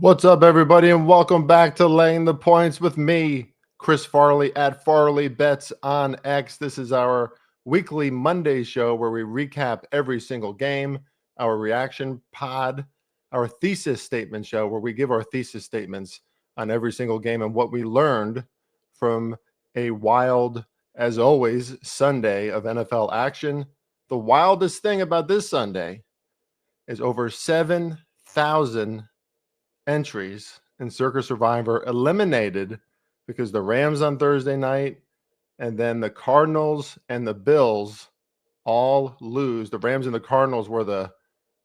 What's up, everybody, and welcome back to Laying the Points with me, Chris Farley at Farley Bets on X. This is our weekly Monday show where we recap every single game, our reaction pod, our thesis statement show where we give our thesis statements on every single game and what we learned from a wild, as always, Sunday of NFL action. The wildest thing about this Sunday is over 7,000 entries in Circa Survivor eliminated because the Rams on Thursday night and then the Cardinals and the Bills all lose. The Rams and the Cardinals were the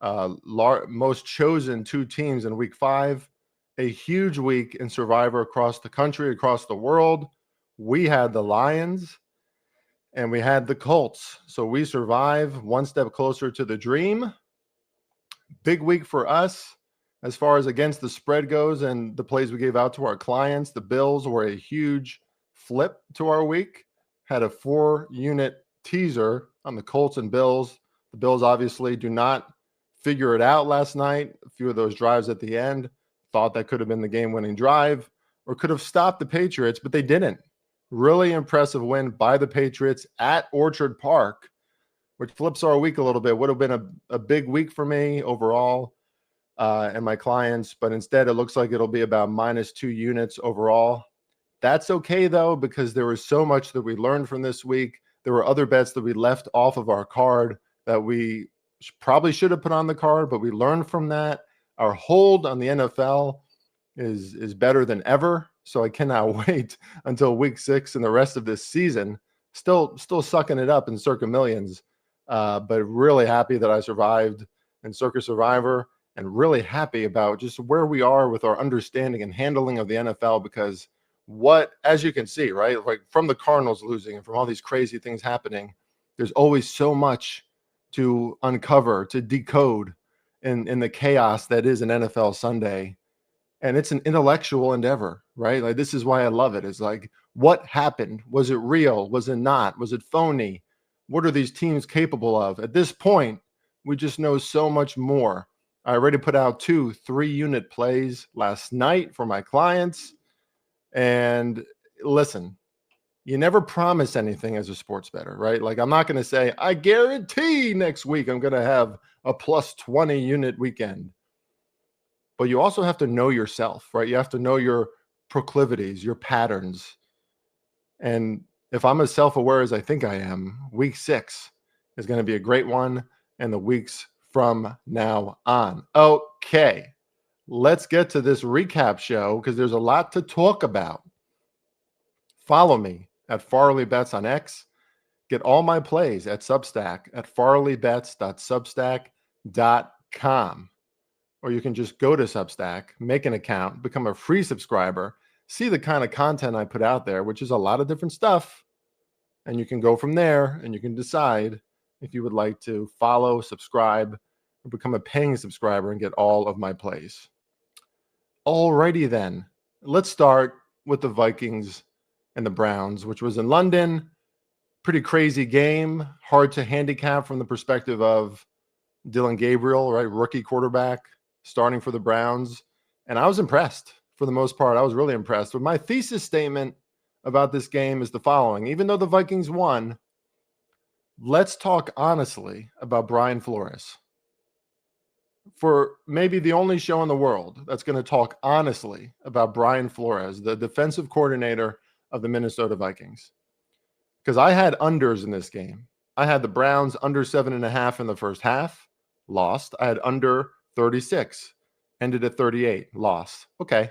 most chosen two teams in week 5. A huge week in Survivor across the country, across the world. We had the Lions and we had the Colts. So we survive one step closer to the dream. Big week for us. As far as against the spread goes and the plays we gave out to our clients, the Bills were a huge flip to our week. Had a 4-unit teaser on the Colts and Bills. The Bills obviously do not figure it out last night. A few of those drives at the end, thought that could have been the game-winning drive or could have stopped the Patriots, but they didn't. Really impressive win by the Patriots at Orchard Park, which flips our week a little bit. Would have been a big week for me overall. And my clients, but instead it looks like it'll be about -2 units overall. That's okay though, because there was so much that we learned from this week. There were other bets that we left off of our card that we probably should have put on the card, but we learned from that. Our hold on the NFL is better than ever. So I cannot wait until week 6 and the rest of this season. Still sucking it up in Circa Millions, but really happy that I survived in Circa Survivor. And really happy about just where we are with our understanding and handling of the NFL, because as you can see, right, like from the Cardinals losing and from all these crazy things happening, there's always so much to uncover, to decode in the chaos that is an NFL Sunday. And it's an intellectual endeavor, right? Like, this is why I love it. It's like, what happened? Was it real? Was it not? Was it phony? What are these teams capable of? At this point, we just know so much more. I already put out 2 3-unit plays last night for my clients. And listen, you never promise anything as a sports bettor, right? Like, I'm not going to say, I guarantee next week I'm going to have a +20 unit weekend. But you also have to know yourself, right? You have to know your proclivities, your patterns. And if I'm as self-aware as I think I am, week 6 is going to be a great one. And the weeks from now on. Okay, let's get to this recap show because there's a lot to talk about. Follow me at Farley Bets on X. Get all my plays at Substack at farleybets.substack.com. Or you can just go to Substack, make an account, become a free subscriber, see the kind of content I put out there, which is a lot of different stuff. And you can go from there and you can decide if you would like to follow, subscribe, or become a paying subscriber and get all of my plays. Alrighty then, let's start with the Vikings and the Browns, which was in London. Pretty crazy game, hard to handicap from the perspective of Dylan Gabriel, right? Rookie quarterback starting for the Browns. And I was impressed for the most part. I was really impressed. But my thesis statement about this game is the following. Even though the Vikings won, let's talk honestly about Brian Flores. For maybe the only show in the world that's going to talk honestly about Brian Flores, the defensive coordinator of the Minnesota Vikings. Because I had unders in this game. I had the Browns under 7.5 in the first half, lost. I had under 36, ended at 38, lost. Okay.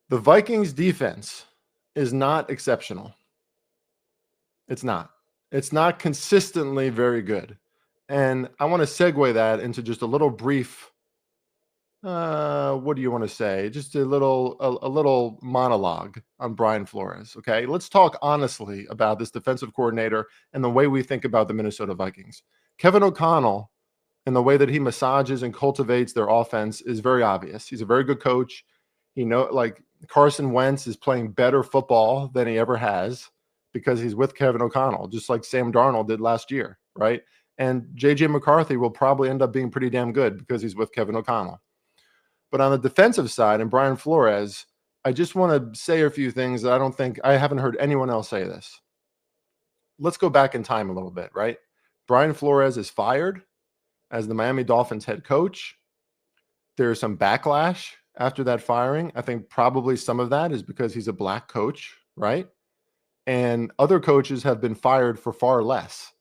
The Vikings defense is not exceptional. It's not. It's not consistently very good. And I want to segue that into just a little brief, what do you want to say? Just a little monologue on Brian Flores, okay? Let's talk honestly about this defensive coordinator and the way we think about the Minnesota Vikings. Kevin O'Connell and the way that he massages and cultivates their offense is very obvious. He's a very good coach. Like Carson Wentz is playing better football than he ever has because he's with Kevin O'Connell, just like Sam Darnold did last year, right? And J.J. McCarthy will probably end up being pretty damn good because he's with Kevin O'Connell. But on the defensive side, and Brian Flores, I just want to say a few things that I haven't heard anyone else say this. Let's go back in time a little bit, right? Brian Flores is fired as the Miami Dolphins head coach. There's some backlash after that firing. I think probably some of that is because he's a black coach, right? And other coaches have been fired for far less.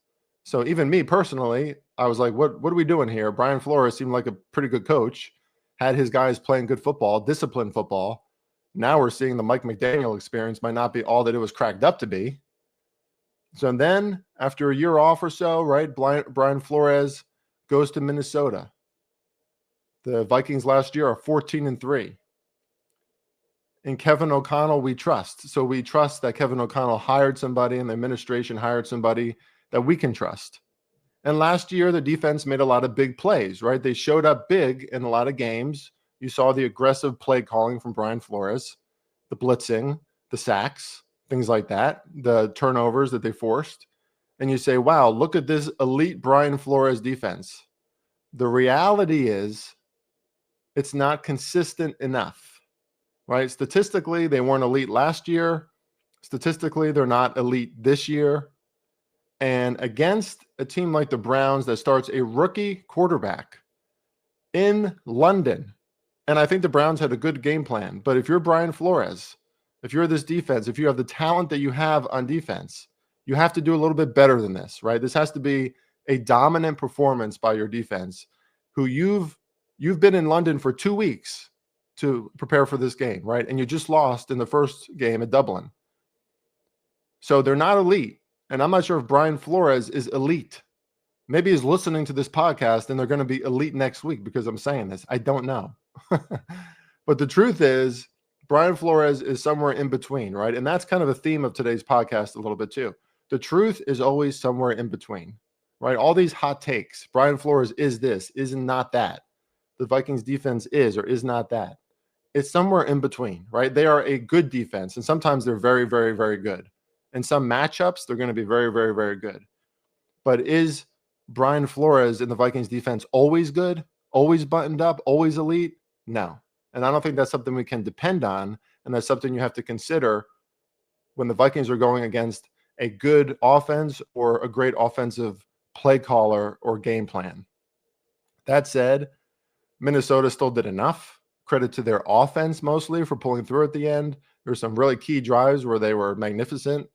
So even me personally, I was like, what are we doing here? Brian Flores seemed like a pretty good coach, had his guys playing good football, disciplined football. Now we're seeing the Mike McDaniel experience might not be all that it was cracked up to be. So then after a year off or so, right, Brian Flores goes to Minnesota. The Vikings last year are 14-3. And Kevin O'Connell, we trust. So we trust that Kevin O'Connell hired somebody and the administration hired somebody that we can trust. And last year, the defense made a lot of big plays, right? They showed up big in a lot of games. You saw the aggressive play calling from Brian Flores, the blitzing, the sacks, things like that, the turnovers that they forced. And you say, wow, look at this elite Brian Flores defense. The reality is it's not consistent enough, right? Statistically, they weren't elite last year. Statistically, they're not elite this year. And against a team like the Browns that starts a rookie quarterback in London, and I think the Browns had a good game plan, but if you're Brian Flores, if you're this defense, if you have the talent that you have on defense, you have to do a little bit better than this, right? This has to be a dominant performance by your defense, who you've been in London for 2 weeks to prepare for this game, right? And you just lost in the first game at Dublin. So they're not elite. And I'm not sure if Brian Flores is elite. Maybe he's listening to this podcast and they're going to be elite next week because I'm saying this. I don't know. But the truth is, Brian Flores is somewhere in between, right? And that's kind of a theme of today's podcast a little bit too. The truth is always somewhere in between, right? All these hot takes. Brian Flores is this, is not that. The Vikings defense is or is not that. It's somewhere in between, right? They are a good defense, and sometimes they're very, very, very good. In some matchups, they're going to be very, very, very good. But is Brian Flores in the Vikings defense always good, always buttoned up, always elite? No. And I don't think that's something we can depend on, and that's something you have to consider when the Vikings are going against a good offense or a great offensive play caller or game plan. That said, Minnesota still did enough. Credit to their offense mostly for pulling through at the end. There were some really key drives where they were magnificent.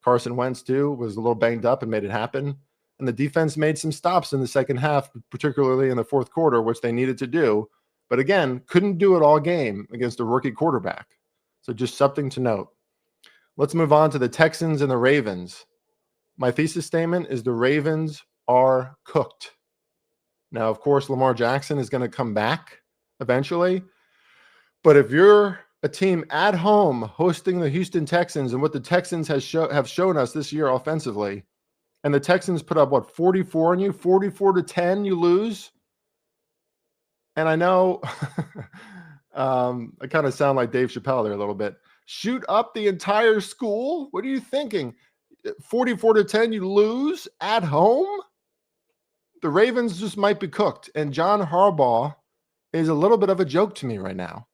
Carson Wentz, too, was a little banged up and made it happen. And the defense made some stops in the second half, particularly in the fourth quarter, which they needed to do. But again, couldn't do it all game against a rookie quarterback. So just something to note. Let's move on to the Texans and the Ravens. My thesis statement is the Ravens are cooked. Now, of course, Lamar Jackson is going to come back eventually. But if you're a team at home hosting the Houston Texans and what the Texans have shown us this year offensively, and the Texans put up, 44 on you, 44-10, you lose. And I know I kind of sound like Dave Chappelle there a little bit. Shoot up the entire school? What are you thinking? 44-10, you lose at home? The Ravens just might be cooked. And John Harbaugh is a little bit of a joke to me right now.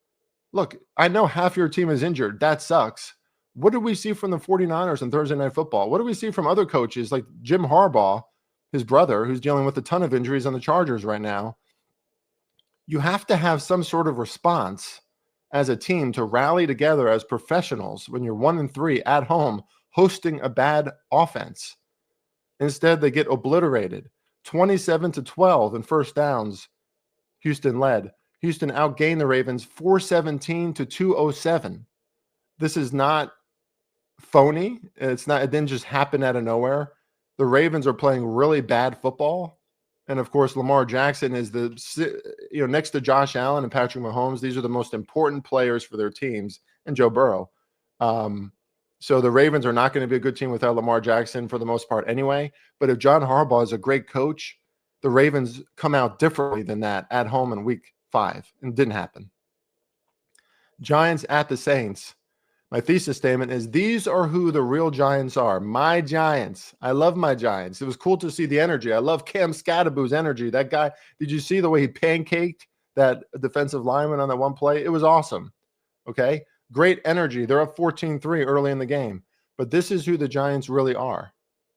Look, I know half your team is injured. That sucks. What did we see from the 49ers on Thursday Night Football? What do we see from other coaches like Jim Harbaugh, his brother, who's dealing with a ton of injuries on the Chargers right now? You have to have some sort of response as a team to rally together as professionals when you're 1-3 at home hosting a bad offense. Instead, they get obliterated. 27-12 in first downs, Houston led. Houston outgained the Ravens 417-207. This is not phony. It didn't just happen out of nowhere. The Ravens are playing really bad football. And of course, Lamar Jackson is next to Josh Allen and Patrick Mahomes, these are the most important players for their teams, and Joe Burrow. So the Ravens are not going to be a good team without Lamar Jackson for the most part anyway. But if John Harbaugh is a great coach, the Ravens come out differently than that at home in week 5. And it didn't happen. Giants at the Saints. My thesis statement is these are who the real Giants are. My Giants. I love my Giants. It was cool to see the energy. I love Cam Scadaboo's energy. That guy, did you see the way he pancaked that defensive lineman on that one play, it was awesome. Okay. Great energy. They're up 14-3 early in the game. But this is who the Giants really are.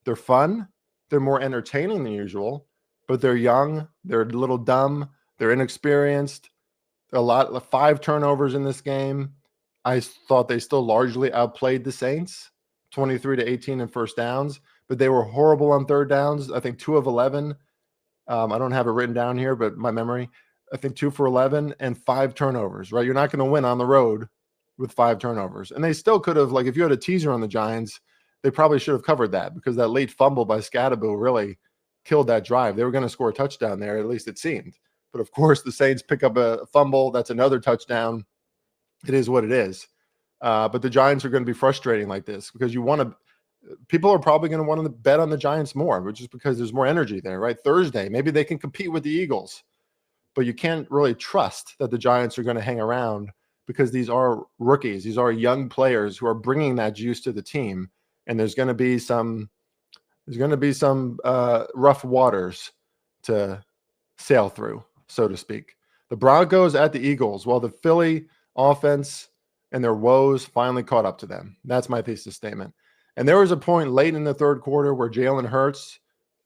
They're fun. They're more entertaining than usual, but they're young. They're a little dumb. They're inexperienced. A lot of 5 turnovers in this game. I thought they still largely outplayed the Saints, 23-18 in first downs, but they were horrible on third downs. I think 2 of 11. I don't have it written down here, but my memory, I think 2 for 11 and 5 turnovers, right? You're not going to win on the road with 5 turnovers. And they still could have, like, if you had a teaser on the Giants, they probably should have covered that, because that late fumble by Scadaboo really killed that drive. They were going to score a touchdown there, at least it seemed. But of course, the Saints pick up a fumble. That's another touchdown. It is what it is. But the Giants are going to be frustrating like this, because people are probably going to want to bet on the Giants more, which is because there's more energy there, right? Thursday, maybe they can compete with the Eagles, but you can't really trust that the Giants are going to hang around, because these are rookies. These are young players who are bringing that juice to the team. And there's going to be some rough waters to sail through, so to speak. The Broncos at the Eagles. Well, the Philly offense and their woes finally caught up to them. That's my thesis statement. And there was a point late in the third quarter where Jalen Hurts,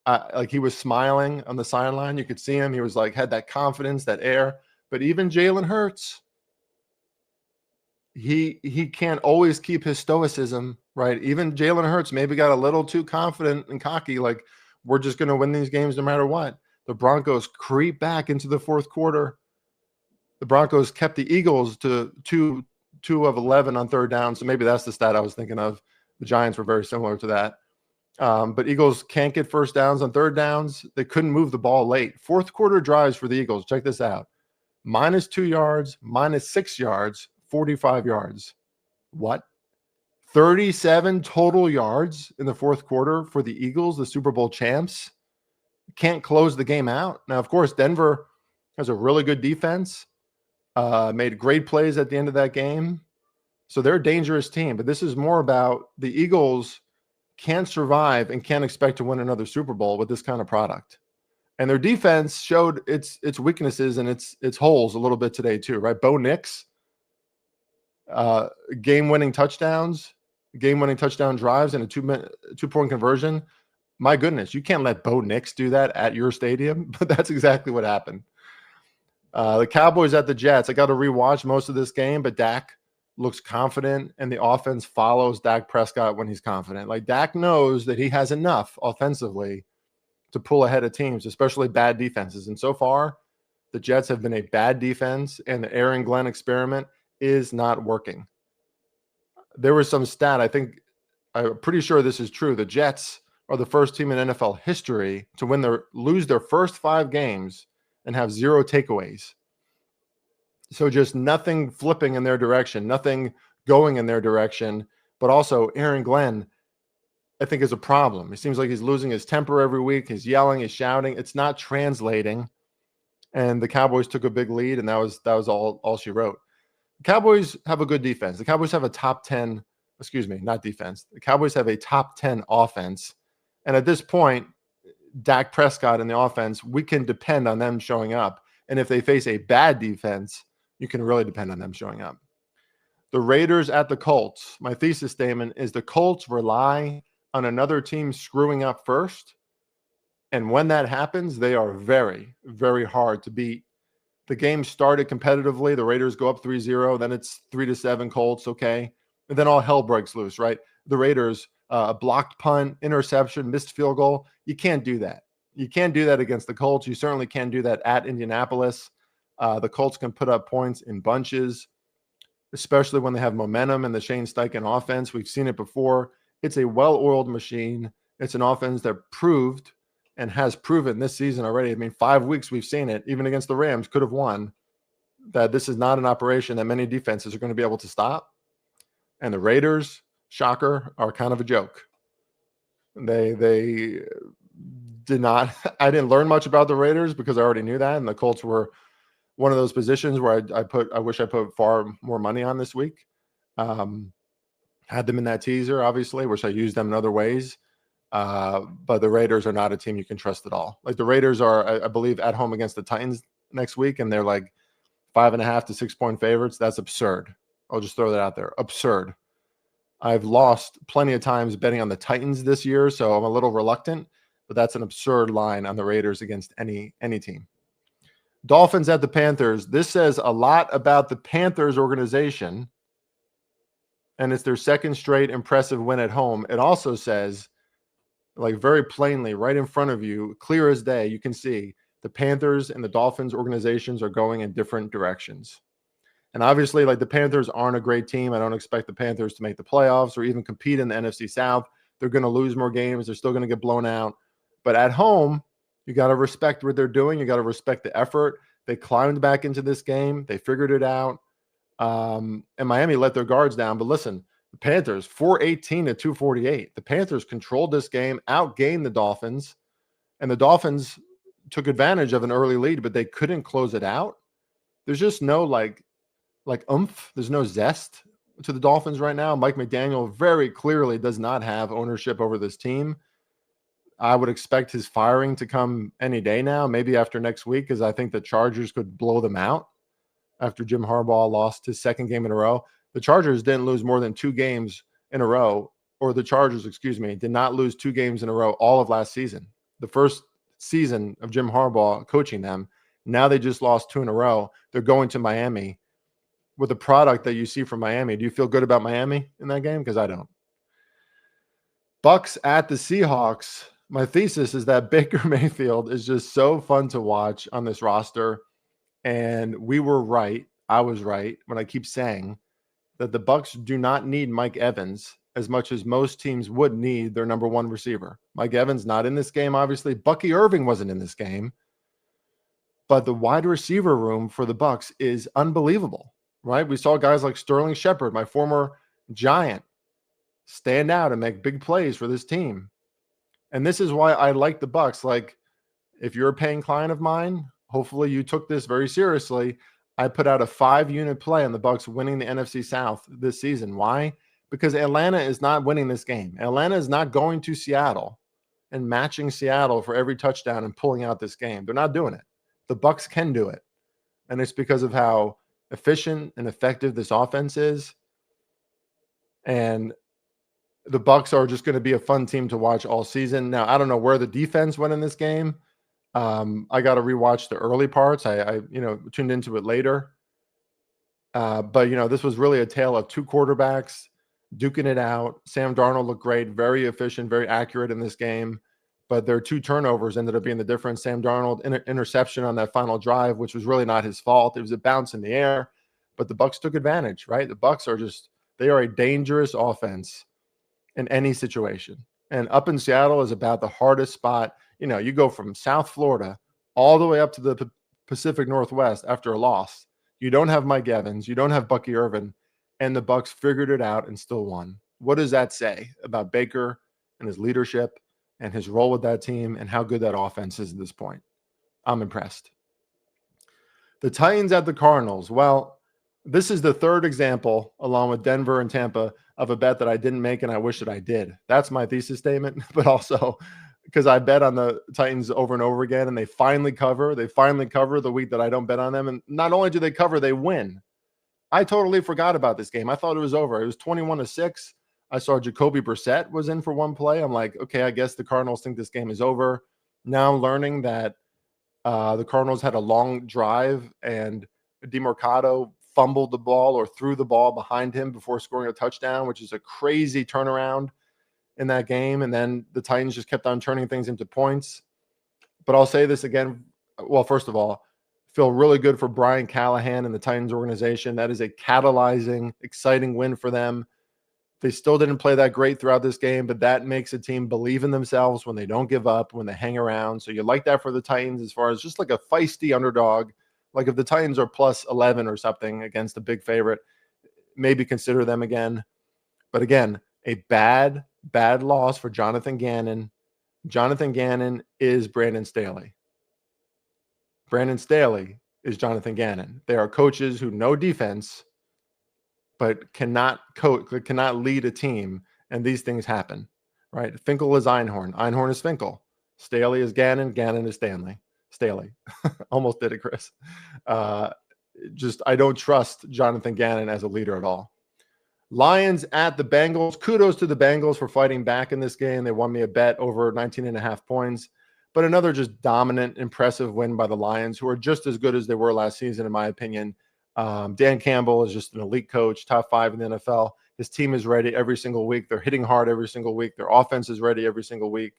like, he was smiling on the sideline. You could see him. He was like, had that confidence, that air. But even Jalen Hurts, he can't always keep his stoicism, right? Even Jalen Hurts maybe got a little too confident and cocky, like, we're just going to win these games no matter what. The Broncos creep back into the fourth quarter. The Broncos kept the Eagles to 2 of 11 on third down. So maybe that's the stat I was thinking of. The Giants were very similar to that. But Eagles can't get first downs on third downs. They couldn't move the ball late. Fourth quarter drives for the Eagles. Check this out. -2 yards, -6 yards, 45 yards. What? 37 total yards in the fourth quarter for the Eagles, the Super Bowl champs. Can't close the game out. Now, of course, Denver has a really good defense, made great plays at the end of that game. So they're a dangerous team, but this is more about the Eagles can't survive and can't expect to win another Super Bowl with this kind of product. And their defense showed its weaknesses and its holes a little bit today too, right? Bo Nix, game-winning touchdown drives, and a 2-point conversion. My goodness, you can't let Bo Nix do that at your stadium, but that's exactly what happened. The Cowboys at the Jets. I got to rewatch most of this game, but Dak looks confident, and the offense follows Dak Prescott when he's confident. Like, Dak knows that he has enough offensively to pull ahead of teams, especially bad defenses. And so far, the Jets have been a bad defense, and the Aaron Glenn experiment is not working. There was some stat, I'm pretty sure this is true. The Jets are the first team in NFL history to lose their first 5 games and have 0 takeaways. So just nothing flipping in their direction, nothing going in their direction. But also Aaron Glenn, I think, is a problem. It seems like he's losing his temper every week. He's yelling, he's shouting. It's not translating. And the Cowboys took a big lead, and that was all she wrote. The Cowboys have a good defense. The Cowboys have a top 10, not defense. The Cowboys have a top 10 offense. And at this point, Dak Prescott and the offense, we can depend on them showing up. And if they face a bad defense, you can really depend on them showing up. The Raiders at the Colts. My thesis statement is the Colts rely on another team screwing up first. And when that happens, they are very, very hard to beat. The game started competitively. The Raiders go up 3-0. Then it's 3-7 Colts. Okay. And then all hell breaks loose, right? The Raiders, a blocked punt, interception, missed field goal. You can't do that. You can't do that against the Colts. You certainly can't do that at Indianapolis. The Colts can put up points in bunches, especially when they have momentum and the Shane Steichen offense. We've seen it before. It's a well-oiled machine. It's an offense that proved and has proven this season already. I mean, 5 weeks we've seen it, even against the Rams, could have won, that this is not an operation that many defenses are going to be able to stop. And the Raiders, shocker, are kind of a joke. They did not – I didn't learn much about the Raiders because I already knew that, and the Colts were one of those positions where I wish I put far more money on this week. Had them in that teaser, obviously, which I used them in other ways. But the Raiders are not a team you can trust at all. Like, the Raiders are, I believe, at home against the Titans next week, and they're like 5.5 to 6 point favorites. That's absurd. I'll just throw that out there. Absurd. I've lost plenty of times betting on the Titans this year, so I'm a little reluctant, but that's an absurd line on the Raiders against any team. Dolphins at the Panthers. This says a lot about the Panthers organization, and it's their second straight impressive win at home. It also says, like very plainly, right in front of you, clear as day, you can see the Panthers and the Dolphins organizations are going in different directions. And obviously, like the Panthers aren't a great team. I don't expect the Panthers to make the playoffs or even compete in the NFC South. They're going to lose more games. They're still going to get blown out. But at home, you got to respect what they're doing. You got to respect the effort. They climbed back into this game. They figured it out. And Miami let their guards down. But listen, the Panthers, 418 to 248. The Panthers controlled this game, outgained the Dolphins. And the Dolphins took advantage of an early lead, but they couldn't close it out. There's just no like oomph. There's no zest to the Dolphins right now. Mike McDaniel very clearly does not have ownership over this team. I would expect his firing to come any day now, maybe after next week, because I think the Chargers could blow them out after Jim Harbaugh lost his second game in a row. The Chargers didn't lose more than 2 games in a row, or the Chargers, did not lose 2 games in a row all of last season. The first season of Jim Harbaugh coaching them. Now they just lost 2 in a row. They're going to Miami with the product that you see from Miami. Do you feel good about Miami in that game? Because I don't. Bucks at the Seahawks. My thesis is that Baker Mayfield is just so fun to watch on this roster. And we were right. I was right when I keep saying that the Bucks do not need Mike Evans as much as most teams would need their number 1 receiver. Mike Evans not in this game, obviously. Bucky Irving wasn't in this game. But the wide receiver room for the Bucks is unbelievable. Right? We saw guys like Sterling Shepard, my former Giant, stand out and make big plays for this team. And this is why I like the Bucks. Like, if you're a paying client of mine, hopefully you took this very seriously. I put out a 5-unit play on the Bucks winning the NFC South this season. Why? Because Atlanta is not winning this game. Atlanta is not going to Seattle and matching Seattle for every touchdown and pulling out this game. They're not doing it. The Bucks can do it. And it's because of how efficient and effective this offense is. And the Bucks are just going to be a fun team to watch all season. Now, I don't know where the defense went in this game. I got to rewatch the early parts. I tuned into it later. But this was really a tale of 2 quarterbacks duking it out. Sam Darnold looked great, very efficient, very accurate in this game. But their 2 turnovers ended up being the difference. Sam Darnold, interception on that final drive, which was really not his fault. It was a bounce in the air, but the Bucks took advantage, right? The Bucks are they are a dangerous offense in any situation. And up in Seattle is about the hardest spot. You go from South Florida all the way up to the Pacific Northwest after a loss. You don't have Mike Evans. You don't have Bucky Irvin. And the Bucks figured it out and still won. What does that say about Baker and his leadership and his role with that team and how good that offense is at this point? I'm impressed. The Titans at the Cardinals. Well, this is the 3rd example, along with Denver and Tampa, of a bet that I didn't make and I wish that I did. That's my thesis statement, but also because I bet on the Titans over and over again, and they finally cover. They finally cover the week that I don't bet on them. And not only do they cover, they win. I totally forgot about this game. I thought it was over. It was 21-6. I saw Jacoby Brissett was in for 1 play. I'm like, okay, I guess the Cardinals think this game is over. Now I'm learning that the Cardinals had a long drive and DeMarcado fumbled the ball or threw the ball behind him before scoring a touchdown, which is a crazy turnaround in that game. And then the Titans just kept on turning things into points. But I'll say this again. Well, first of all, feel really good for Brian Callahan and the Titans organization. That is a catalyzing, exciting win for them. They still didn't play that great throughout this game, but that makes a team believe in themselves when they don't give up, when they hang around. So you like that for the Titans as far as just like a feisty underdog. Like if the Titans are plus 11 or something against a big favorite, maybe consider them again. But again, a bad loss for Jonathan Gannon. Jonathan Gannon is Brandon Staley. Brandon Staley is Jonathan Gannon. They are coaches who know defense, but cannot lead a team, and these things happen, right? Finkel is Einhorn. Einhorn is Finkel. Staley is Gannon. Gannon is Staley. Almost did it, Chris. I don't trust Jonathan Gannon as a leader at all. Lions at the Bengals. Kudos to the Bengals for fighting back in this game. They won me a bet over 19.5 points. But another just dominant, impressive win by the Lions, who are just as good as they were last season, in my opinion. Dan Campbell is just an elite coach, top 5 in the NFL. His team is ready every single week. They're hitting hard every single week. Their offense is ready every single week.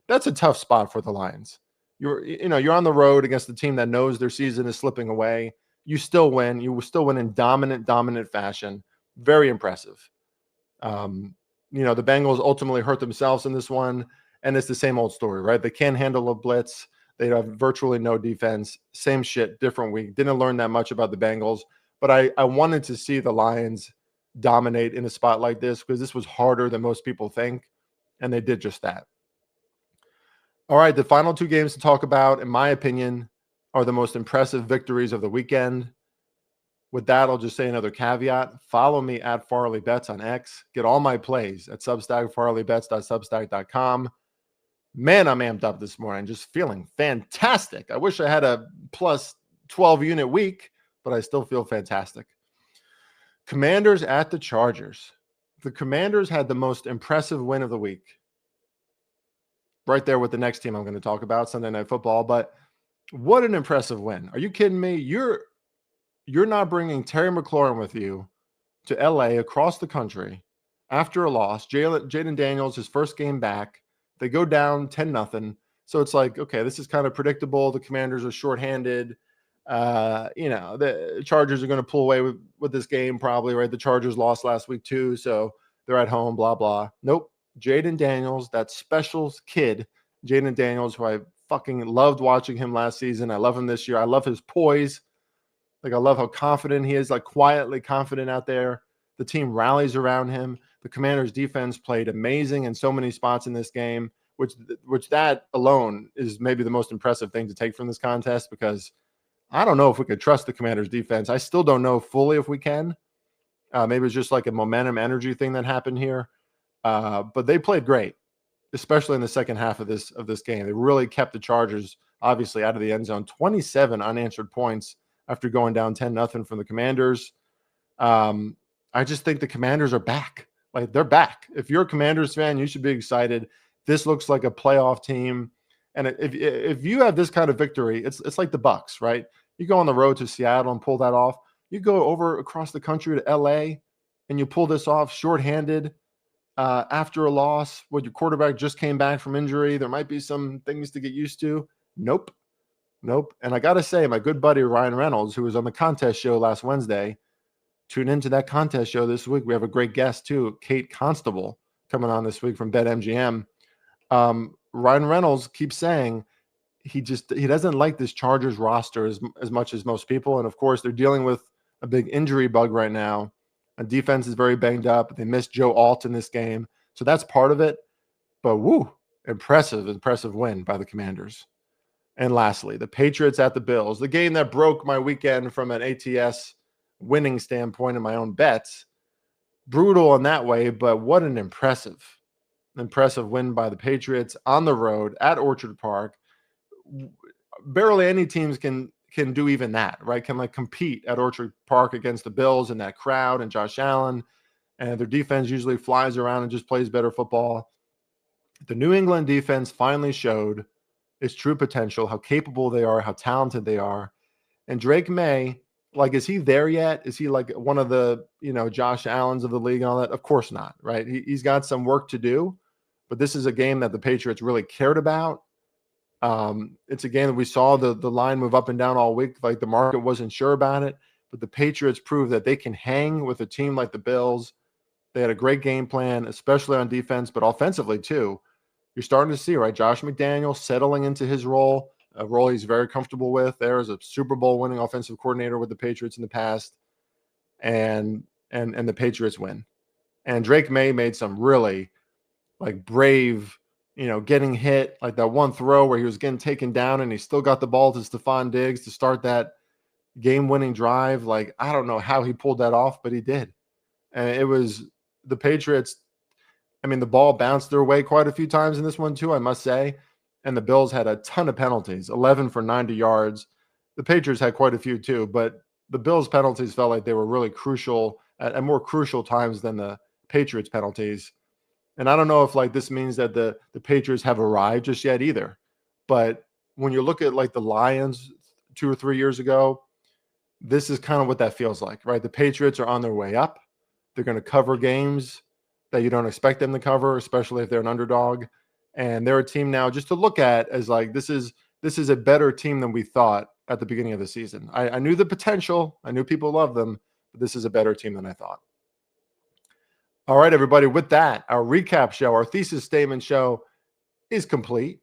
That's a tough spot for the Lions. You're on the road against a team that knows their season is slipping away. You still win. You will still win in dominant fashion. Very impressive. The Bengals ultimately hurt themselves in this one, and it's the same old story, right? They can't handle a blitz. They have virtually no defense. Same shit, different week. Didn't learn that much about the Bengals, but I wanted to see the Lions dominate in a spot like this because this was harder than most people think, and they did just that. All right, the final 2 games to talk about, in my opinion, are the most impressive victories of the weekend. With that, I'll just say another caveat. Follow me at Farley Bets on X. Get all my plays at Substack, farleybets.substack.com. Man, I'm amped up this morning. Just feeling fantastic. I wish I had a plus 12 unit week, but I still feel fantastic. Commanders at the Chargers. The Commanders had the most impressive win of the week. Right there with the next team I'm going to talk about, Sunday Night Football. But what an impressive win. Are you kidding me? You're not bringing Terry McLaurin with you to LA across the country after a loss. Jaden Daniels, his first game back. They go down 10-0. So it's like, okay, this is kind of predictable. The Commanders are shorthanded. The Chargers are going to pull away with this game probably, right? The Chargers lost last week too, so they're at home, blah, blah. Nope. Jaden Daniels, that special kid, Jaden Daniels, who I fucking loved watching him last season. I love him this year. I love his poise. Like, I love how confident he is, like quietly confident out there. The team rallies around him. The Commanders' defense played amazing in so many spots in this game, which that alone is maybe the most impressive thing to take from this contest, because I don't know if we could trust the Commanders' defense. I still don't know fully if we can. Maybe it's just like a momentum energy thing that happened here. But they played great, especially in the second half of this game. They really kept the Chargers, obviously, out of the end zone. 27 unanswered points after going down 10-0 from the Commanders. I just think the Commanders are back. Like, they're back. If you're a Commanders fan, you should be excited. This looks like a playoff team. And if you have this kind of victory, it's like the Bucs, right? You go on the road to Seattle and pull that off. You go over across the country to LA and you pull this off shorthanded after a loss when your quarterback just came back from injury. There might be some things to get used to. Nope. And I got to say, my good buddy Ryan Reynolds, who was on the contest show last Wednesday, tune into that contest show this week. We have a great guest too, Kate Constable, coming on this week from BetMGM. Ryan Reynolds keeps saying he doesn't like this Chargers roster as much as most people. And of course, they're dealing with a big injury bug right now. And defense is very banged up. They missed Joe Alt in this game. So that's part of it. But impressive win by the Commanders. And lastly, the Patriots at the Bills, the game that broke my weekend from an ATS winning standpoint in my own bets. Brutal in that way, but what an impressive win by the Patriots on the road at Orchard Park. Barely any teams can do even that, right? Can like compete at Orchard Park against the Bills and that crowd and Josh Allen, and their defense usually flies around and just plays better football. The New England defense finally showed its true potential, how capable they are, how talented they are. And Drake May, like, is he there yet? Is he like one of the, Josh Allens of the league and all that? Of course not, right? He's got some work to do, but this is a game that the Patriots really cared about. It's a game that we saw the line move up and down all week. Like, the market wasn't sure about it, but the Patriots proved that they can hang with a team like the Bills. They had a great game plan, especially on defense, but offensively too. You're starting to see, right, Josh McDaniels settling into his role, a role he's very comfortable with there as a Super Bowl winning offensive coordinator with the Patriots in the past, and the Patriots win. And Drake May made some really like brave, getting hit, like that one throw where he was getting taken down and he still got the ball to Stephon Diggs to start that game-winning drive. Like, I don't know how he pulled that off, but he did. And it was the Patriots. I mean, the ball bounced their way quite a few times in this one too, I must say. And the Bills had a ton of penalties, 11 for 90 yards. The Patriots had quite a few too, but the Bills penalties felt like they were really crucial at more crucial times than the Patriots penalties. And I don't know if like this means that the Patriots have arrived just yet either. But when you look at like the Lions 2 or 3 years ago, this is kind of what that feels like, right? The Patriots are on their way up. They're going to cover games that you don't expect them to cover, especially if they're an underdog. And they're a team now just to look at as like this is a better team than we thought at the beginning of the season. I knew the potential. I knew people loved them, but this is a better team than I thought. All right, everybody. With that, our recap show, our thesis statement show is complete.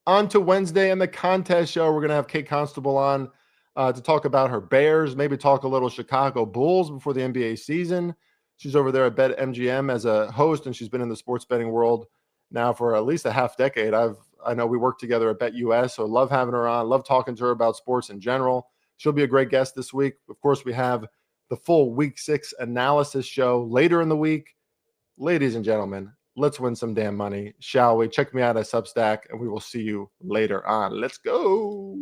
On to Wednesday and the contest show. We're going to have Kate Constable on to talk about her Bears, maybe talk a little Chicago Bulls before the NBA season. She's over there at BetMGM as a host, and she's been in the sports betting world now for at least a half decade. I know we work together at BetUS, so love having her on. Love talking to her about sports in general. She'll be a great guest this week. Of course, we have the full Week 6 analysis show later in the week. Ladies and gentlemen, let's win some damn money, shall we? Check me out at Substack, and we will see you later on. Let's go.